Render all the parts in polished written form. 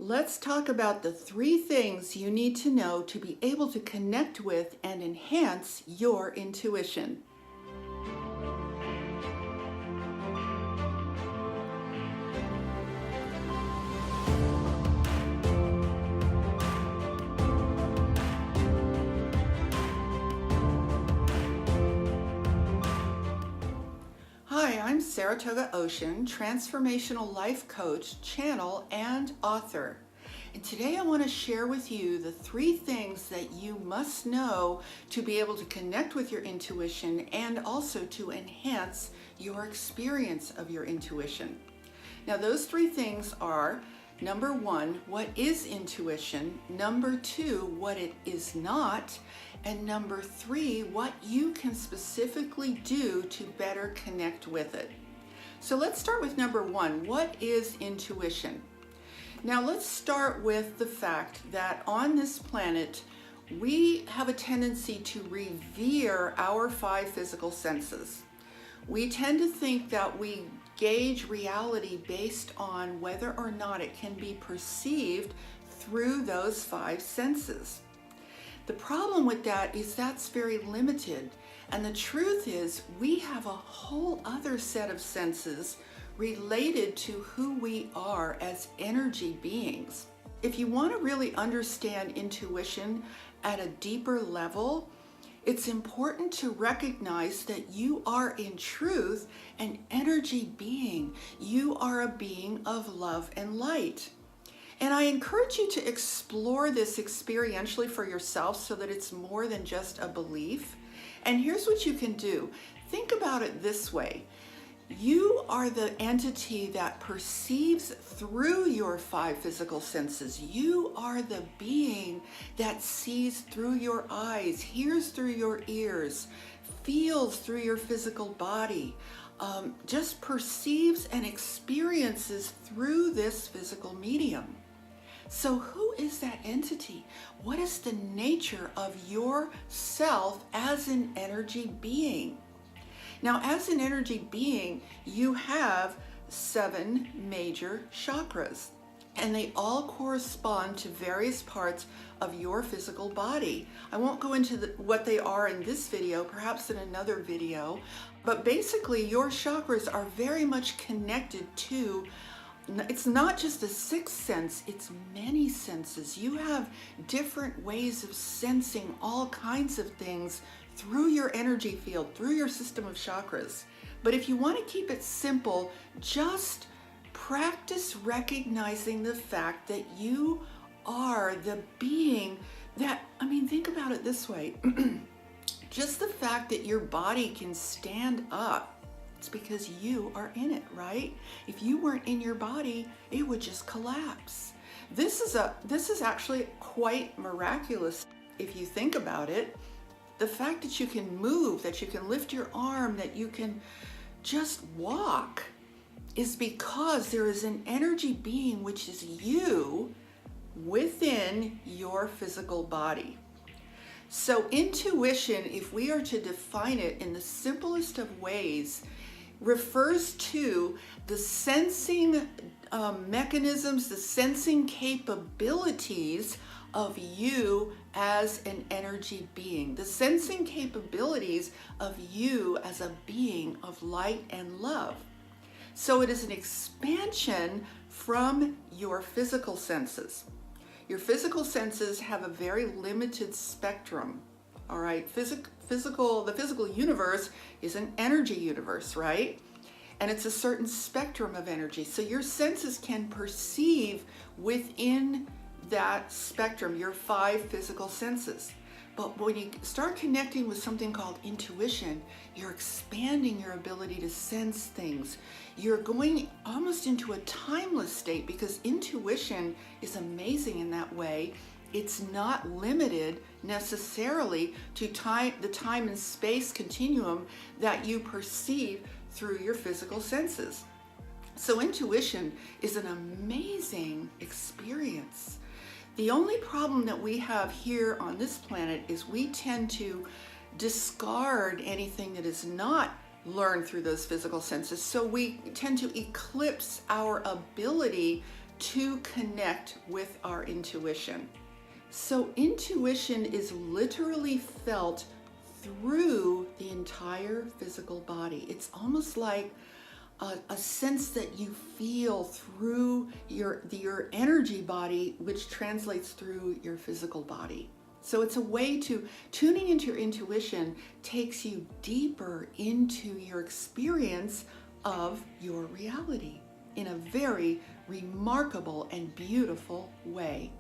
Let's talk about the 3 things you need to know to be able to connect with and enhance your intuition. Hi, I'm Saratoga Ocean, transformational life coach, channel, and author. And today I want to share with you the 3 things that you must know to be able to connect with your intuition and also to enhance your experience of your intuition. Now, those 3 things are: number 1, what is intuition? Number 2, what it is not. And number 3, what you can specifically do to better connect with it. So let's start with number 1. What is intuition? Now let's start with the fact that on this planet, we have a tendency to revere our 5 physical senses. We tend to think that we gauge reality based on whether or not it can be perceived through those 5 senses. The problem with that is that's very limited, and the truth is we have a whole other set of senses related to who we are as energy beings. If you want to really understand intuition at a deeper level, it's important to recognize that you are in truth an energy being. You are a being of love and light. And I encourage you to explore this experientially for yourself so that it's more than just a belief. And here's what you can do. Think about it this way. You are the entity that perceives through your 5 physical senses. You are the being that sees through your eyes, hears through your ears, feels through your physical body, just perceives and experiences through this physical medium. So who is that entity? What is the nature of yourself as an energy being? Now, as an energy being, you have 7 major chakras, and they all correspond to various parts of your physical body. I won't go into what they are in this video, perhaps in another video, but basically your chakras are very much connected to, it's not just a 6th sense, it's many senses. You have different ways of sensing all kinds of things through your energy field, through your system of chakras. But if you want to keep it simple, just practice recognizing the fact that you are the being that, think about it this way. Just the fact that your body can stand up, it's because you are in it, right? If you weren't in your body, it would just collapse. This is actually quite miraculous if you think about it. The fact that you can move, that you can lift your arm, that you can just walk is because there is an energy being, which is you, within your physical body. So intuition, if we are to define it in the simplest of ways, refers to the sensing mechanisms, the sensing capabilities of you as an energy being, the sensing capabilities of you as a being of light and love. So it is an expansion from your physical senses. Your physical senses have a very limited spectrum. All right, the physical universe is an energy universe, right? And it's a certain spectrum of energy. So your senses can perceive within that spectrum, your 5 physical senses. But when you start connecting with something called intuition, you're expanding your ability to sense things. You're going almost into a timeless state, because intuition is amazing in that way. It's not limited necessarily to the time and space continuum that you perceive through your physical senses. So intuition is an amazing experience. The only problem that we have here on this planet is we tend to discard anything that is not learned through those physical senses. So we tend to eclipse our ability to connect with our intuition. So intuition is literally felt through the entire physical body. It's almost like a sense that you feel through your energy body, which translates through your physical body. So it's a way to tuning into your intuition takes you deeper into your experience of your reality in a very remarkable and beautiful way.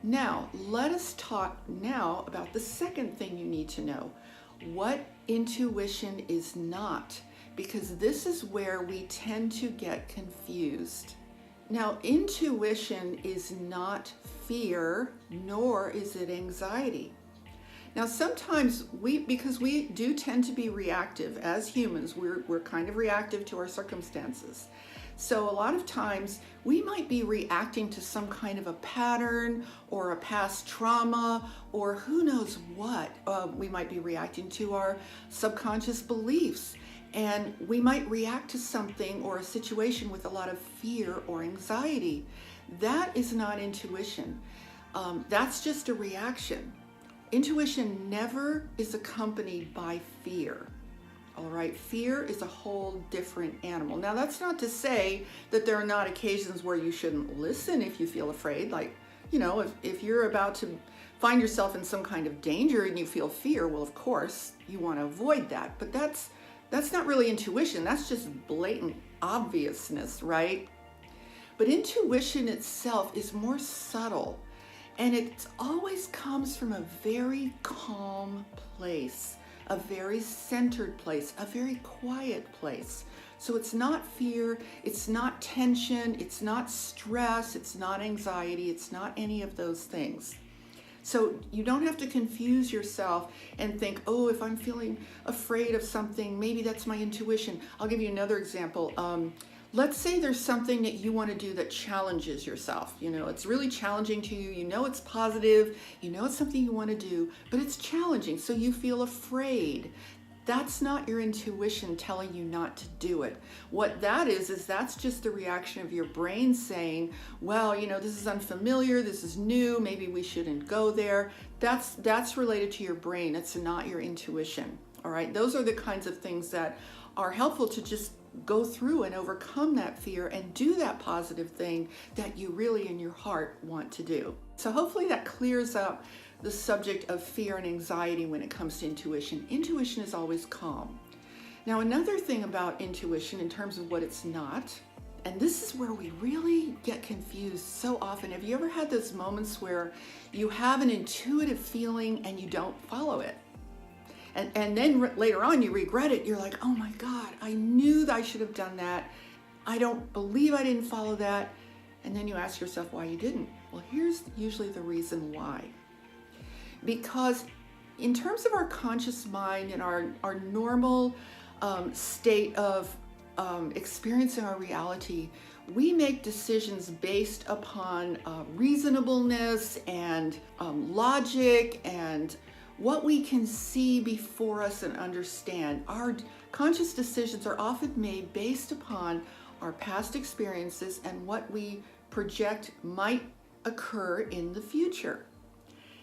Now, let us talk now about the second thing you need to know. What intuition is not, because this is where we tend to get confused. Now, intuition is not fear, nor is it anxiety. Now, sometimes because we do tend to be reactive as humans, we're kind of reactive to our circumstances. So a lot of times we might be reacting to some kind of a pattern or a past trauma or who knows what. We might be reacting to our subconscious beliefs, and we might react to something or a situation with a lot of fear or anxiety. That is not intuition. That's just a reaction. Intuition never is accompanied by fear. All right, fear is a whole different animal. Now, that's not to say that there are not occasions where you shouldn't listen if you feel afraid. Like, if you're about to find yourself in some kind of danger and you feel fear, well, of course, you want to avoid that. But that's not really intuition. That's just blatant obviousness, right? But intuition itself is more subtle, and it always comes from a very calm place, a very centered place, a very quiet place. So it's not fear, it's not tension, it's not stress, it's not anxiety, it's not any of those things. So you don't have to confuse yourself and think, oh, if I'm feeling afraid of something, maybe that's my intuition. I'll give you another example. Let's say there's something that you want to do that challenges yourself. It's really challenging to you. It's positive. It's something you want to do, but it's challenging. So you feel afraid. That's not your intuition telling you not to do it. What that is that's just the reaction of your brain saying, well, this is unfamiliar. This is new. Maybe we shouldn't go there. That's related to your brain. It's not your intuition. All right. Those are the kinds of things that are helpful to just go through and overcome that fear and do that positive thing that you really in your heart want to do. So hopefully that clears up the subject of fear and anxiety when it comes to intuition. Intuition is always calm. Now, another thing about intuition in terms of what it's not, and this is where we really get confused so often. Have you ever had those moments where you have an intuitive feeling and you don't follow it? And then later on you regret it. You're like, oh my God, I knew that I should have done that. I don't believe I didn't follow that. And then you ask yourself why you didn't. Well, here's usually the reason why. Because in terms of our conscious mind and our normal state of experiencing our reality, we make decisions based upon reasonableness and logic and what we can see before us and understand. Our conscious decisions are often made based upon our past experiences and what we project might occur in the future.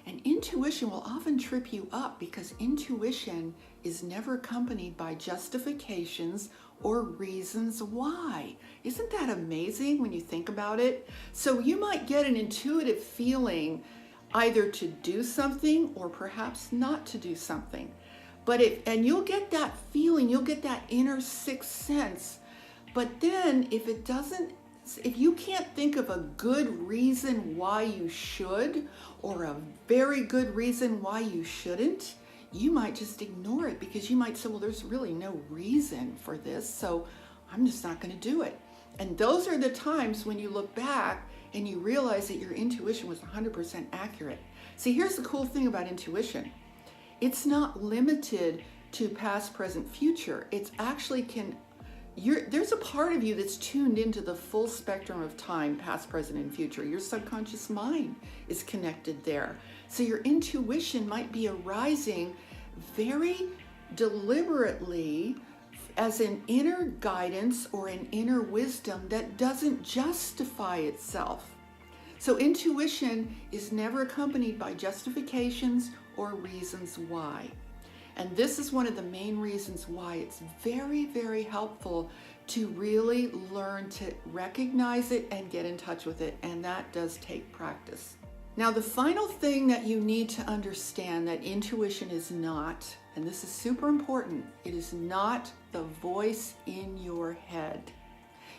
And intuition will often trip you up because intuition is never accompanied by justifications or reasons why. Isn't that amazing when you think about it? So you might get an intuitive feeling either to do something or perhaps not to do something. And you'll get that feeling, you'll get that inner sixth sense. But then if you can't think of a good reason why you should or a very good reason why you shouldn't, you might just ignore it because you might say, well, there's really no reason for this, so I'm just not going to do it. And those are the times when you look back and you realize that your intuition was 100% accurate. See, here's the cool thing about intuition. It's not limited to past, present, future. It's actually there's a part of you that's tuned into the full spectrum of time, past, present, and future. Your subconscious mind is connected there. So your intuition might be arising very deliberately as an inner guidance or an inner wisdom that doesn't justify itself. So intuition is never accompanied by justifications or reasons why. And this is one of the main reasons why it's very, very helpful to really learn to recognize it and get in touch with it. And that does take practice. Now, the final thing that you need to understand that intuition is not, and this is super important, it is not the voice in your head.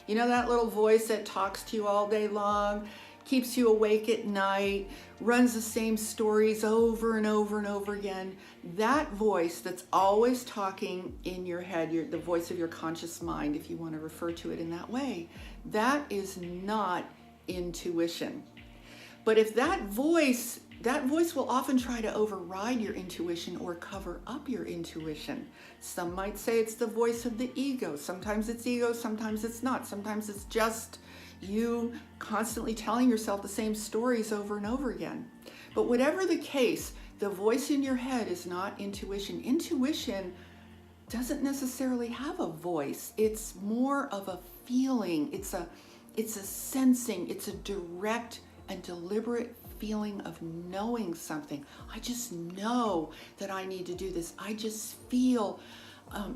You know that little voice that talks to you all day long, keeps you awake at night, runs the same stories over and over and over again? That voice that's always talking in your head, the voice of your conscious mind, if you want to refer to it in that way, that is not intuition. But if that voice will often try to override your intuition or cover up your intuition. Some might say it's the voice of the ego. Sometimes it's ego, sometimes it's not. Sometimes it's just you constantly telling yourself the same stories over and over again. But whatever the case, the voice in your head is not intuition. Intuition doesn't necessarily have a voice. It's more of a feeling. It's a sensing. It's a direct and deliberate feeling of knowing something. I just know that I need to do this. I just feel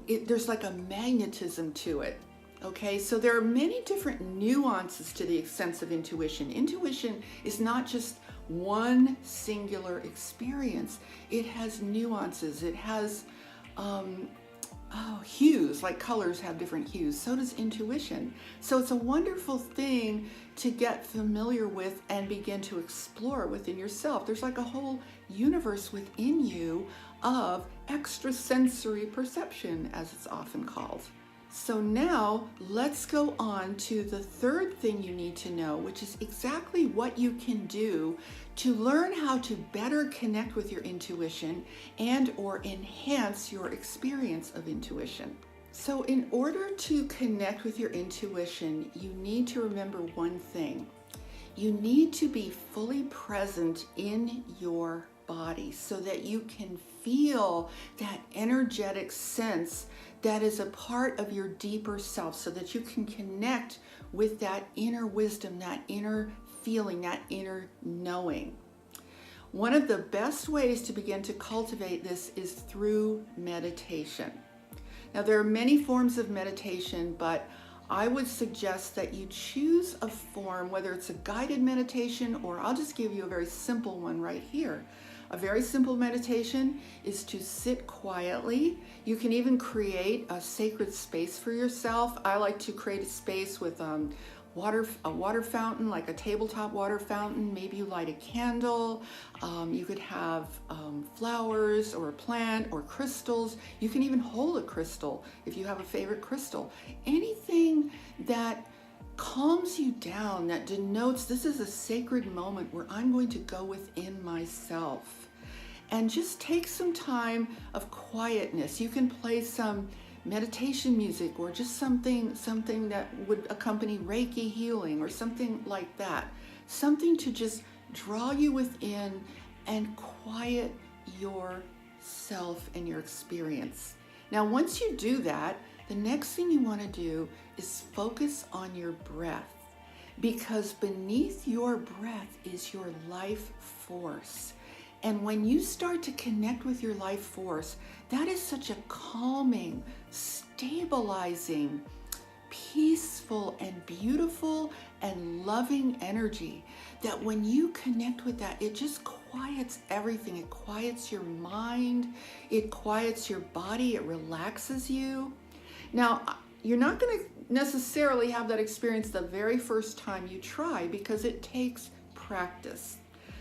there's like a magnetism to it. Okay, so there are many different nuances to the sense of intuition. Intuition is not just one singular experience. It has nuances. It has hues, like colors have different hues. So does intuition. So it's a wonderful thing to get familiar with and begin to explore within yourself. There's like a whole universe within you of extrasensory perception, as it's often called. So now let's go on to the third thing you need to know, which is exactly what you can do to learn how to better connect with your intuition and or enhance your experience of intuition. So in order to connect with your intuition, you need to remember one thing. You need to be fully present in your body so that you can feel that energetic sense that is a part of your deeper self, so that you can connect with that inner wisdom, that inner feeling, that inner knowing. One of the best ways to begin to cultivate this is through meditation. Now, there are many forms of meditation, but I would suggest that you choose a form, whether it's a guided meditation or I'll just give you a very simple one right here. A very simple meditation is to sit quietly. You can even create a sacred space for yourself. I like to create a space with a water fountain, like a tabletop water fountain. Maybe you light a candle. You could have flowers or a plant or crystals. You can even hold a crystal if you have a favorite crystal. Anything that calms you down, that denotes this is a sacred moment where I'm going to go within myself. And just take some time of quietness. You can play some meditation music or just something that would accompany Reiki healing or something like that. Something to just draw you within and quiet yourself and your experience. Now, once you do that, the next thing you want to do is focus on your breath, because beneath your breath is your life force. And when you start to connect with your life force, that is such a calming, stabilizing, peaceful and beautiful and loving energy that when you connect with that, it just quiets everything. It quiets your mind, it quiets your body, it relaxes you. Now, you're not going to necessarily have that experience the very first time you try, because it takes practice.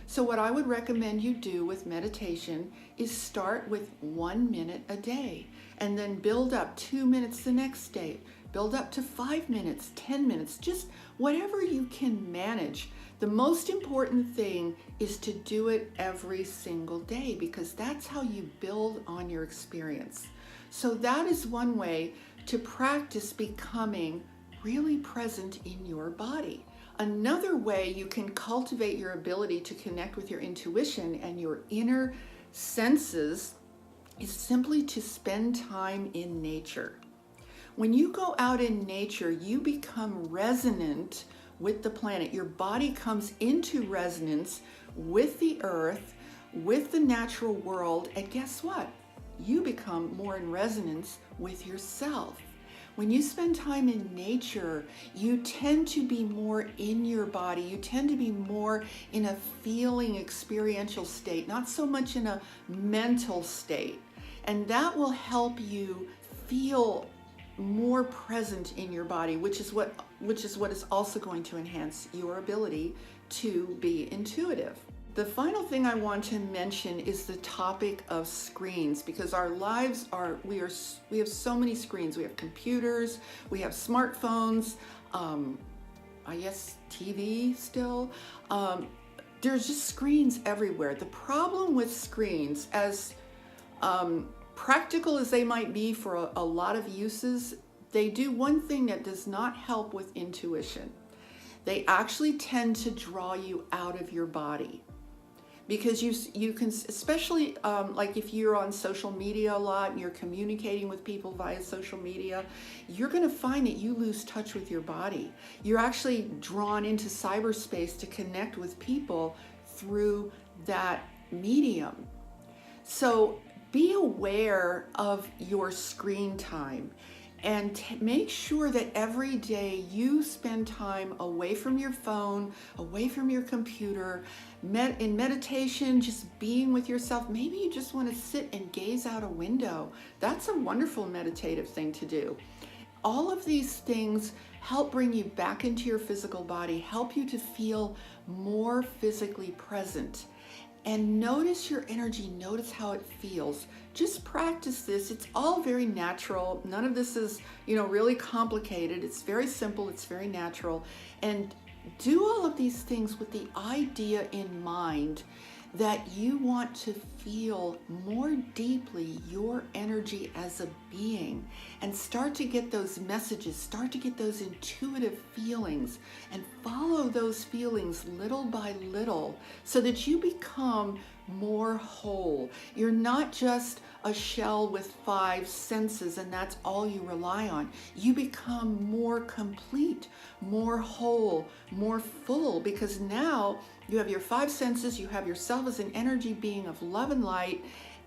So what I would recommend you do with meditation is start with 1 minute a day and then build up 2 minutes the next day, build up to 5 minutes, 10 minutes, just whatever you can manage. The most important thing is to do it every single day, because that's how you build on your experience. So that is one way to practice becoming really present in your body. Another way you can cultivate your ability to connect with your intuition and your inner senses is simply to spend time in nature. When you go out in nature, you become resonant with the planet. Your body comes into resonance with the earth, with the natural world, and guess what? You become more in resonance with yourself. When you spend time in nature, you tend to be more in your body. You tend to be more in a feeling experiential state, not so much in a mental state. And that will help you feel more present in your body, which is what is also going to enhance your ability to be intuitive. The final thing I want to mention is the topic of screens, because our lives we have so many screens. We have computers, we have smartphones, I guess TV still. There's just screens everywhere. The problem with screens, as practical as they might be for a lot of uses, they do one thing that does not help with intuition. They actually tend to draw you out of your body. Because you can, especially like if you're on social media a lot and you're communicating with people via social media, you're going to find that you lose touch with your body. You're actually drawn into cyberspace to connect with people through that medium. So be aware of your screen time and make sure that every day you spend time away from your phone, away from your computer, in meditation, just being with yourself. Maybe you just want to sit and gaze out a window. That's a wonderful meditative thing to do. All of these things help bring you back into your physical body, help you to feel more physically present. And notice your energy, notice how it feels. Just practice this. It's all very natural. None of this is, really complicated. It's very simple, it's very natural. And do all of these things with the idea in mind that you want to feel more deeply your energy as a being and start to get those messages, start to get those intuitive feelings, and follow those feelings little by little so that you become more whole. You're not just a shell with 5 senses and that's all you rely on. You become more complete, more whole, more full, because now you have your 5 senses, you have yourself as an energy being of love and light,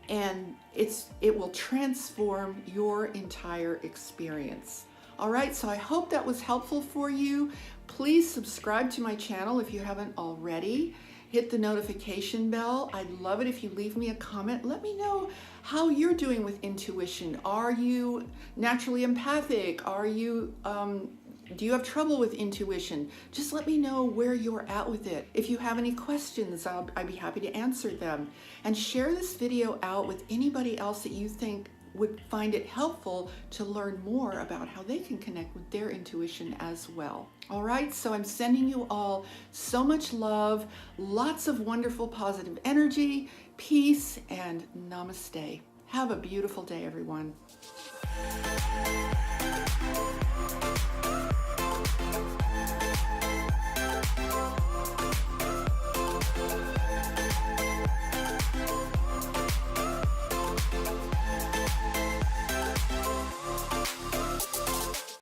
and it will transform your entire experience. All right, so I hope that was helpful for you. Please subscribe to my channel if you haven't already. Hit the notification bell. I'd love it if you leave me a comment. Let me know how you're doing with intuition. Are you naturally empathic? Do you have trouble with intuition? Just let me know where you're at with it. If you have any questions, I'd be happy to answer them. And share this video out with anybody else that you think would find it helpful to learn more about how they can connect with their intuition as well. All right, so I'm sending you all so much love, lots of wonderful positive energy, peace, and namaste. Have a beautiful day, everyone.